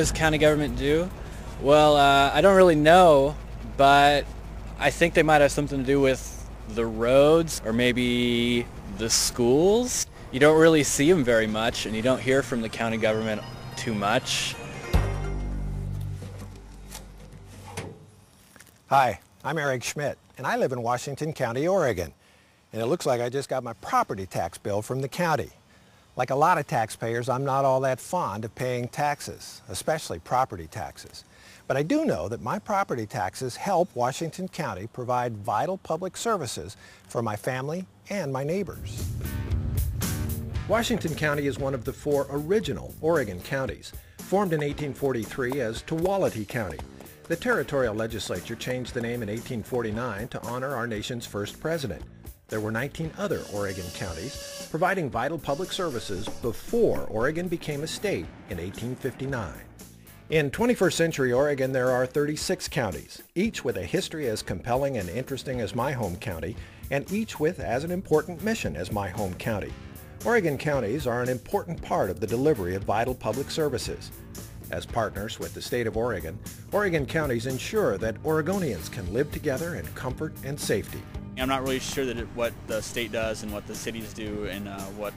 does county government do? Well, I don't really know, but I think they might have something to do with the roads or maybe the schools. You don't really see them very much, and you don't hear from the county government too much. Hi, I'm Eric Schmidt, and I live in Washington County, Oregon. And it looks like I just got my property tax bill from the county. Like a lot of taxpayers, I'm not all that fond of paying taxes, especially property taxes. But I do know that my property taxes help Washington County provide vital public services for my family and my neighbors. Washington County is one of the 4 original Oregon counties, formed in 1843 as Tuwalati County. The territorial legislature changed the name in 1849 to honor our nation's first president. There were 19 other Oregon counties providing vital public services before Oregon became a state in 1859. In 21st century Oregon, there are 36 counties, each with a history as compelling and interesting as my home county, and each with as an important mission as my home county. Oregon counties are an important part of the delivery of vital public services. As partners with the state of Oregon, Oregon counties ensure that Oregonians can live together in comfort and safety. I'm not really sure what the state does and what the cities do and what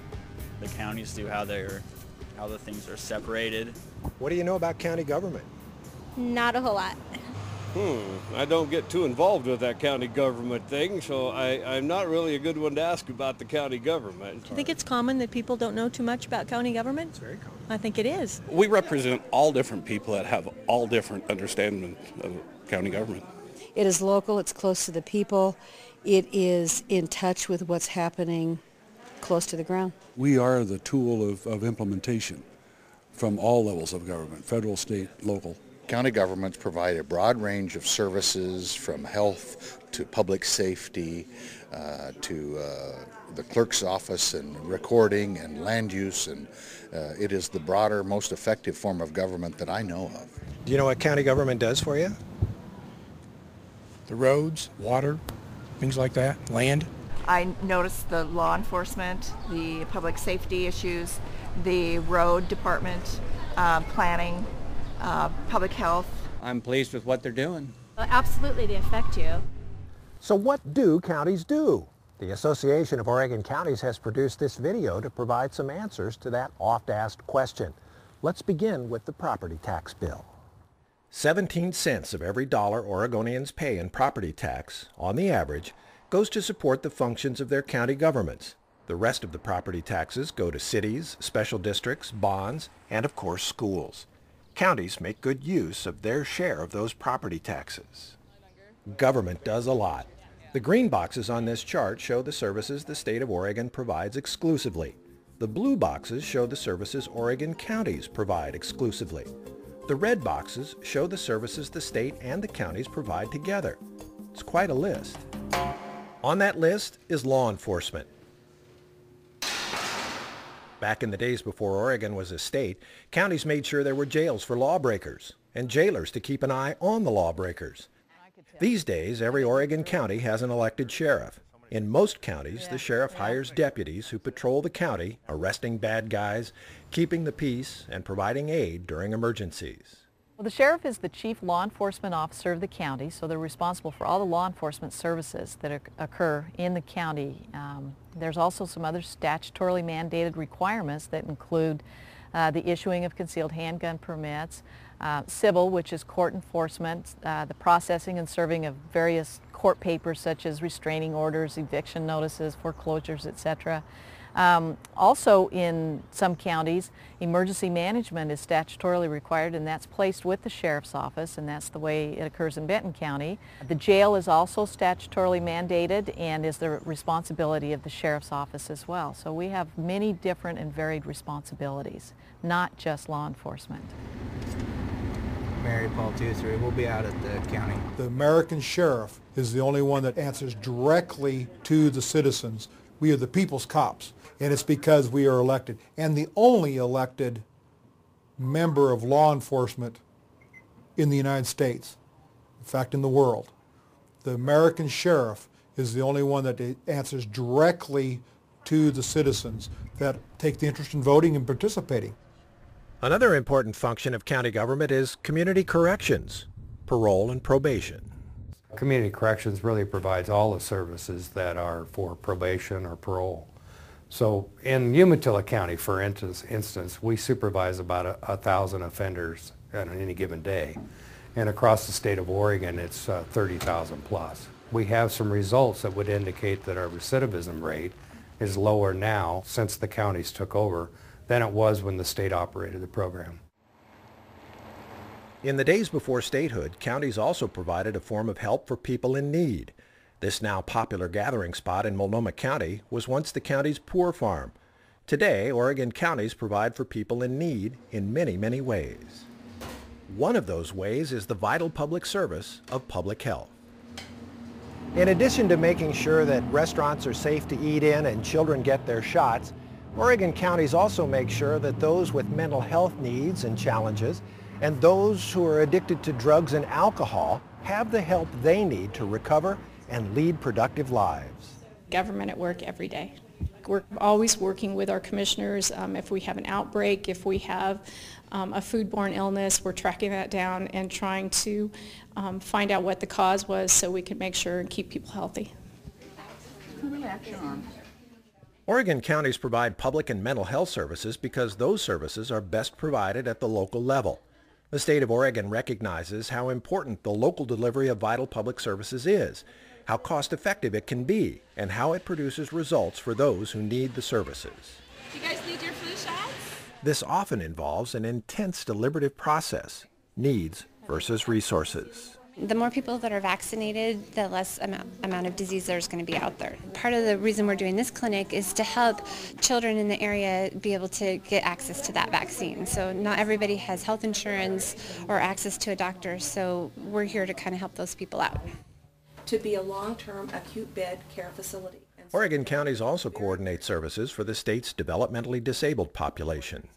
the counties do, how the things are separated. What do you know about county government? Not a whole lot. I don't get too involved with that county government thing, so I'm not really a good one to ask about the county government. Do you think it's common that people don't know too much about county government? It's very common. I think it is. We represent all different people that have all different understanding of county government. It is local, it's close to the people, it is in touch with what's happening close to the ground. We are the tool of implementation from all levels of government, federal, state, local. County governments provide a broad range of services from health to public safety to the clerk's office and recording and land use, and it is the broader, most effective form of government that I know of. Do you know what county government does for you? The roads, water, things like that, land. I noticed the law enforcement, the public safety issues, the road department, planning, public health. I'm pleased with what they're doing. Well, absolutely, they affect you. So what do counties do? The Association of Oregon Counties has produced this video to provide some answers to that oft-asked question. Let's begin with the property tax bill. 17 cents of every dollar Oregonians pay in property tax, on the average, goes to support the functions of their county governments. The rest of the property taxes go to cities, special districts, bonds, and of course schools. Counties make good use of their share of those property taxes. Government does a lot. The green boxes on this chart show the services the state of Oregon provides exclusively. The blue boxes show the services Oregon counties provide exclusively. The red boxes show the services the state and the counties provide together. It's quite a list. On that list is law enforcement. Back in the days before Oregon was a state, counties made sure there were jails for lawbreakers and jailers to keep an eye on the lawbreakers. These days, every Oregon county has an elected sheriff. In most counties, the sheriff hires deputies who patrol the county, arresting bad guys, keeping the peace, and providing aid during emergencies. Well, the sheriff is the chief law enforcement officer of the county, so they're responsible for all the law enforcement services that occur in the county. There's also some other statutorily mandated requirements that include the issuing of concealed handgun permits, civil, which is court enforcement, the processing and serving of various court papers such as restraining orders, eviction notices, foreclosures, etc. Also in some counties, emergency management is statutorily required, and that's placed with the sheriff's office, and that's the way it occurs in Benton County. The jail is also statutorily mandated and is the responsibility of the sheriff's office as well. So we have many different and varied responsibilities, not just law enforcement. Mary Paul Toothry, we'll be out at the county. The American sheriff is the only one that answers directly to the citizens. We are the people's cops, and it's because we are elected. And the only elected member of law enforcement in the United States, in fact in the world. The American sheriff is the only one that answers directly to the citizens that take the interest in voting and participating. Another important function of county government is community corrections, parole and probation. Community corrections really provides all the services that are for probation or parole. So in Umatilla County, for instance, we supervise about 1,000 offenders on any given day. And across the state of Oregon, it's 30,000 plus. We have some results that would indicate that our recidivism rate is lower now since the counties took over than it was when the state operated the program. In the days before statehood, counties also provided a form of help for people in need. This now popular gathering spot in Multnomah County was once the county's poor farm. Today, Oregon counties provide for people in need in many, many ways. One of those ways is the vital public service of public health. In addition to making sure that restaurants are safe to eat in and children get their shots, Oregon counties also make sure that those with mental health needs and challenges and those who are addicted to drugs and alcohol have the help they need to recover and lead productive lives. Government at work every day. We're always working with our commissioners. If we have an outbreak, if we have a foodborne illness, we're tracking that down and trying to find out what the cause was so we can make sure and keep people healthy. Oregon counties provide public and mental health services because those services are best provided at the local level. The state of Oregon recognizes how important the local delivery of vital public services is, how cost-effective it can be, and how it produces results for those who need the services. Do you guys need your flu shots? This often involves an intense deliberative process, needs versus resources. The more people that are vaccinated, the less amount of disease there's going to be out there. Part of the reason we're doing this clinic is to help children in the area be able to get access to that vaccine. So not everybody has health insurance or access to a doctor, so we're here to kind of help those people out. To be a long-term acute bed care facility. Oregon counties also coordinate services for the state's developmentally disabled population.